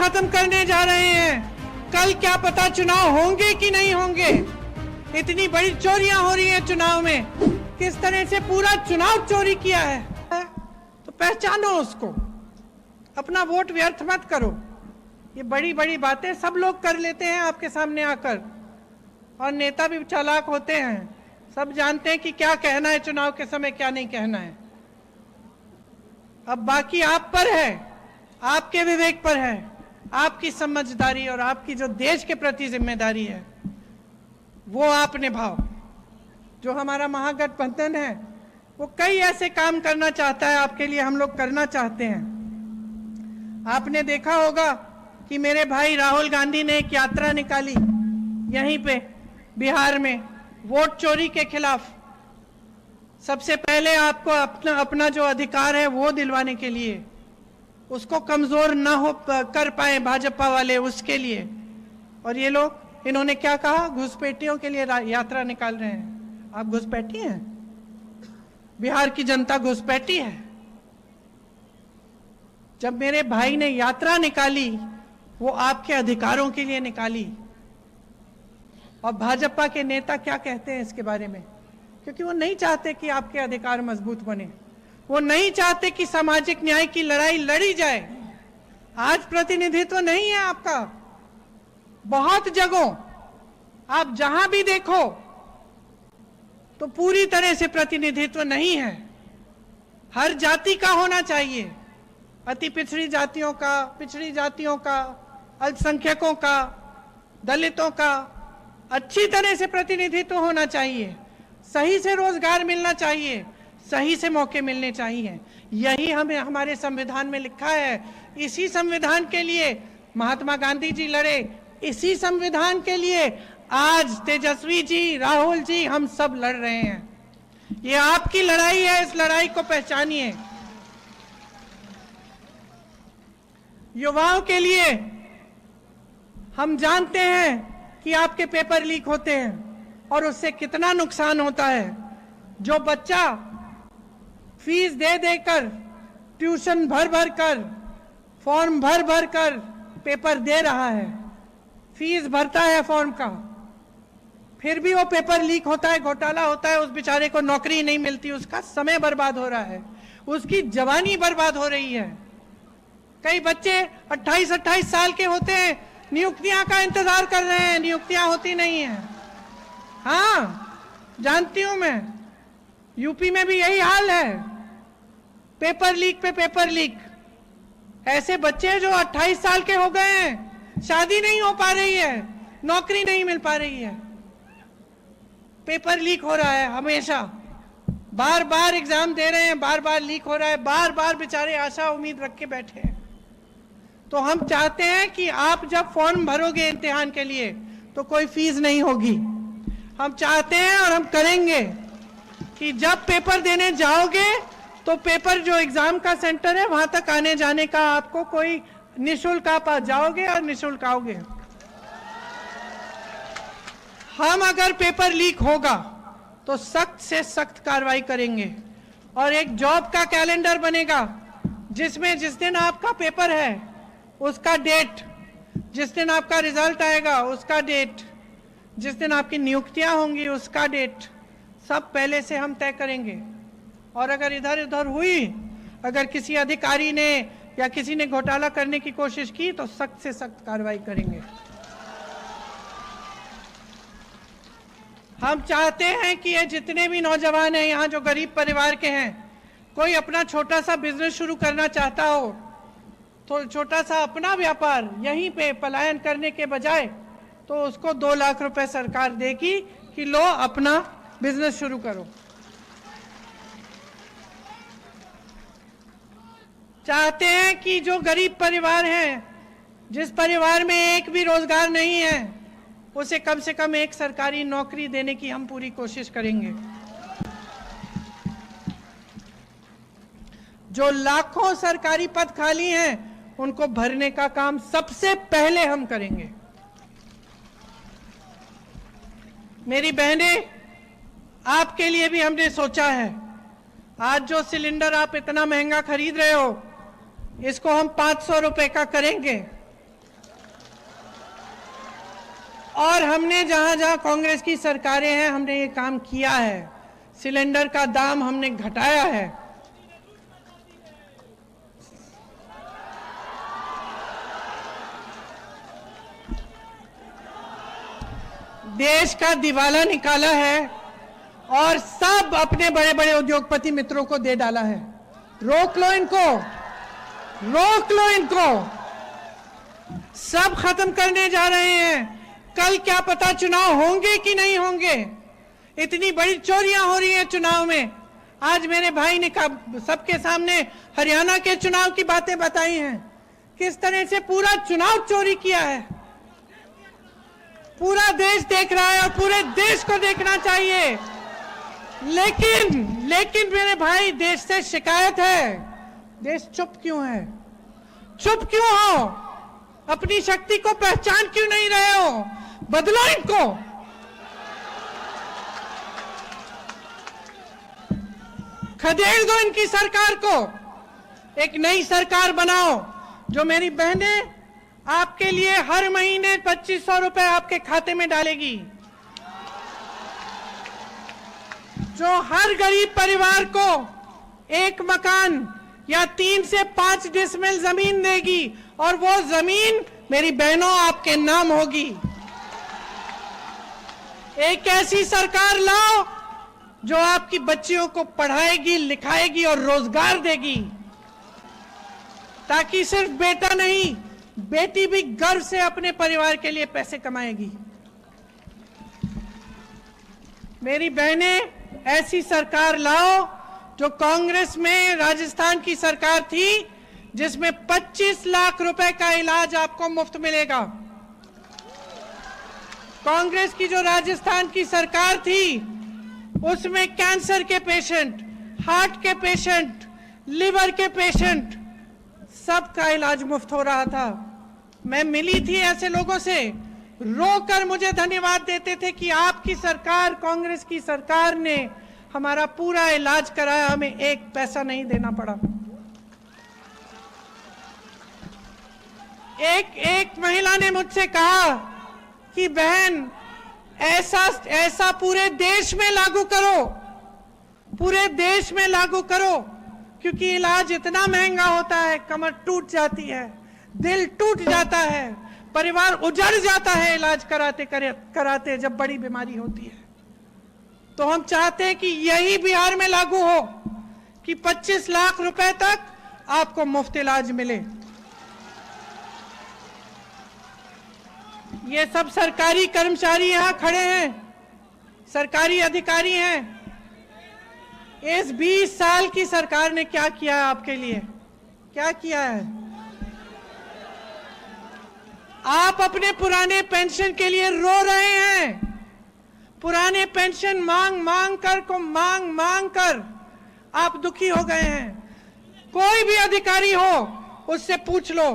खत्म करने जा रहे हैं। कल क्या पता चुनाव होंगे कि नहीं होंगे। इतनी बड़ी चोरियां हो रही हैं चुनाव में, किस तरह से पूरा चुनाव चोरी किया है, तो पहचानो उसको, अपना वोट व्यर्थ मत करो। ये बड़ी बड़ी बातें सब लोग कर लेते हैं आपके सामने आकर, और नेता भी चालाक होते हैं, सब जानते हैं कि क्या कहना है चुनाव के समय, क्या नहीं कहना है। अब बाकी आप पर है, आपके विवेक पर है, आपकी समझदारी और आपकी जो देश के प्रति जिम्मेदारी है वो आप निभाओ। जो हमारा महागठबंधन है वो कई ऐसे काम करना चाहता है आपके लिए, हम लोग करना चाहते हैं। आपने देखा होगा कि मेरे भाई राहुल गांधी ने एक यात्रा निकाली यहीं पे बिहार में वोट चोरी के खिलाफ। सबसे पहले आपको अपना जो अधिकार है वो दिलवाने के लिए, उसको कमजोर ना हो कर पाए भाजपा वाले, उसके लिए। और ये लोग, इन्होंने क्या कहा, घुसपैठियों के लिए यात्रा निकाल रहे हैं। आप घुसपैठी हैं? बिहार की जनता घुसपैठी है। जब मेरे भाई ने यात्रा निकाली वो आपके अधिकारों के लिए निकाली। और भाजपा के नेता क्या कहते हैं इसके बारे में? क्योंकि वो नहीं चाहते कि आपके अधिकार मजबूत बने, वो नहीं चाहते कि सामाजिक न्याय की लड़ाई लड़ी जाए। आज प्रतिनिधित्व नहीं है आपका, बहुत जगहों आप जहां भी देखो तो पूरी तरह से प्रतिनिधित्व नहीं है। हर जाति का होना चाहिए, अति पिछड़ी जातियों का, पिछड़ी जातियों का, अल्पसंख्यकों का, दलितों का अच्छी तरह से प्रतिनिधित्व होना चाहिए। सही से रोजगार मिलना चाहिए, सही से मौके मिलने चाहिए। यही हमें हमारे संविधान में लिखा है। इसी संविधान के लिए महात्मा गांधी जी लड़े, इसी संविधान के लिए आज तेजस्वी जी, राहुल जी, हम सब लड़ रहे हैं। ये आपकी लड़ाई है, इस लड़ाई को पहचानिए। युवाओं के लिए हम जानते हैं कि आपके पेपर लीक होते हैं और उससे कितना नुकसान होता है। जो बच्चा फीस दे देकर, ट्यूशन भर भर कर, फॉर्म भर भर कर पेपर दे रहा है, फीस भरता है फॉर्म का, फिर भी वो पेपर लीक होता है, घोटाला होता है, उस बेचारे को नौकरी नहीं मिलती, उसका समय बर्बाद हो रहा है, उसकी जवानी बर्बाद हो रही है। कई बच्चे 28-28 साल के होते हैं, नियुक्तियां का इंतजार कर रहे हैं, नियुक्तियां होती नहीं है। हाँ, जानती हूं मैं, यूपी में भी यही हाल है, पेपर लीक पे पेपर लीक। ऐसे बच्चे जो 28 साल के हो गए हैं, शादी नहीं हो पा रही है, नौकरी नहीं मिल पा रही है, पेपर लीक हो रहा है हमेशा, बार बार एग्जाम दे रहे हैं, बार बार लीक हो रहा है, बार बार बेचारे आशा उम्मीद रख के बैठे हैं। तो हम चाहते हैं कि आप जब फॉर्म भरोगे इम्तिहान के लिए तो कोई फीस नहीं होगी। हम चाहते हैं और हम करेंगे कि जब पेपर देने जाओगे तो पेपर जो एग्जाम का सेंटर है वहां तक आने जाने का आपको कोई निःशुल्क, आप जाओगे और निःशुल्क आओगे। हम अगर पेपर लीक होगा तो सख्त से सख्त कार्रवाई करेंगे और एक जॉब का कैलेंडर बनेगा जिसमें जिस दिन आपका पेपर है उसका डेट, जिस दिन आपका रिजल्ट आएगा उसका डेट, जिस दिन आपकी नियुक्तियां होंगी उसका डेट, सब पहले से हम तय करेंगे। और अगर इधर उधर हुई, अगर किसी अधिकारी ने या किसी ने घोटाला करने की कोशिश की तो सख्त से सख्त कार्रवाई करेंगे। हम चाहते हैं कि ये जितने भी नौजवान हैं यहाँ जो गरीब परिवार के हैं, कोई अपना छोटा सा बिजनेस शुरू करना चाहता हो तो छोटा सा अपना व्यापार यहीं पे पलायन करने के बजाय तो उसको 2 लाख रुपए सरकार देगी कि लो अपना बिजनेस शुरू करो। चाहते हैं कि जो गरीब परिवार हैं, जिस परिवार में एक भी रोजगार नहीं है, उसे कम से कम एक सरकारी नौकरी देने की हम पूरी कोशिश करेंगे। जो लाखों सरकारी पद खाली हैं उनको भरने का काम सबसे पहले हम करेंगे। मेरी बहनें, आपके लिए भी हमने सोचा है। आज जो सिलेंडर आप इतना महंगा खरीद रहे हो, इसको हम 500 रुपए का करेंगे और हमने जहां जहां कांग्रेस की सरकारें हैं हमने ये काम किया है। सिलेंडर का दाम हमने घटाया है। देश का दिवाला निकाला है और सब अपने बड़े बड़े उद्योगपति मित्रों को दे डाला है। रोक लो इनको, रोक लो इनको, सब खत्म करने जा रहे हैं। कल क्या पता चुनाव होंगे कि नहीं होंगे। इतनी बड़ी चोरियां हो रही हैं चुनाव में। आज मेरे भाई ने सबके सामने हरियाणा के चुनाव की बातें बताई हैं, किस तरह से पूरा चुनाव चोरी किया है। पूरा देश देख रहा है और पूरे देश को देखना चाहिए। लेकिन मेरे भाई, देश से शिकायत है। देश चुप क्यों है? चुप क्यों हो? अपनी शक्ति को पहचान क्यों नहीं रहे हो? बदलो इनको। खदेड़ दो इनकी सरकार को। एक नई सरकार बनाओ जो मेरी बहनें आपके लिए हर महीने 2500 रुपए आपके खाते में डालेगी, जो हर गरीब परिवार को एक मकान या 3 से 5 डिसमिल जमीन देगी और वो जमीन मेरी बहनों आपके नाम होगी। एक ऐसी सरकार लाओ जो आपकी बच्चियों को पढ़ाएगी, लिखाएगी और रोजगार देगी, ताकि सिर्फ बेटा नहीं, बेटी भी गर्व से अपने परिवार के लिए पैसे कमाएगी। मेरी बहनें, ऐसी सरकार लाओ जो कांग्रेस में राजस्थान की सरकार थी, जिसमें 25 लाख रुपए का इलाज आपको मुफ्त मिलेगा। कांग्रेस की जो राजस्थान की सरकार थी, उसमें कैंसर के पेशेंट, हार्ट के पेशेंट, लिवर के पेशेंट, सबका इलाज मुफ्त हो रहा था। मैं मिली थी ऐसे लोगों से, रोकर मुझे धन्यवाद देते थे कि आपकी सरकार, कांग्रेस की सरकार ने हमारा पूरा इलाज कराया, हमें एक पैसा नहीं देना पड़ा। एक महिला ने मुझसे कहा कि बहन, ऐसा पूरे देश में लागू करो, पूरे देश में लागू करो, क्योंकि इलाज इतना महंगा होता है, कमर टूट जाती है, दिल टूट जाता है, परिवार उजड़ जाता है इलाज कराते जब बड़ी बीमारी होती है। तो हम चाहते हैं कि यही बिहार में लागू हो कि 25 लाख रुपए तक आपको मुफ्त इलाज मिले। ये सब सरकारी कर्मचारी यहां खड़े हैं, सरकारी अधिकारी हैं। इस 20 साल की सरकार ने क्या किया है आपके लिए? क्या किया है? आप अपने पुराने पेंशन के लिए रो रहे हैं। पुराने पेंशन मांग मांग कर आप दुखी हो गए हैं। कोई भी अधिकारी हो, उससे पूछ लो,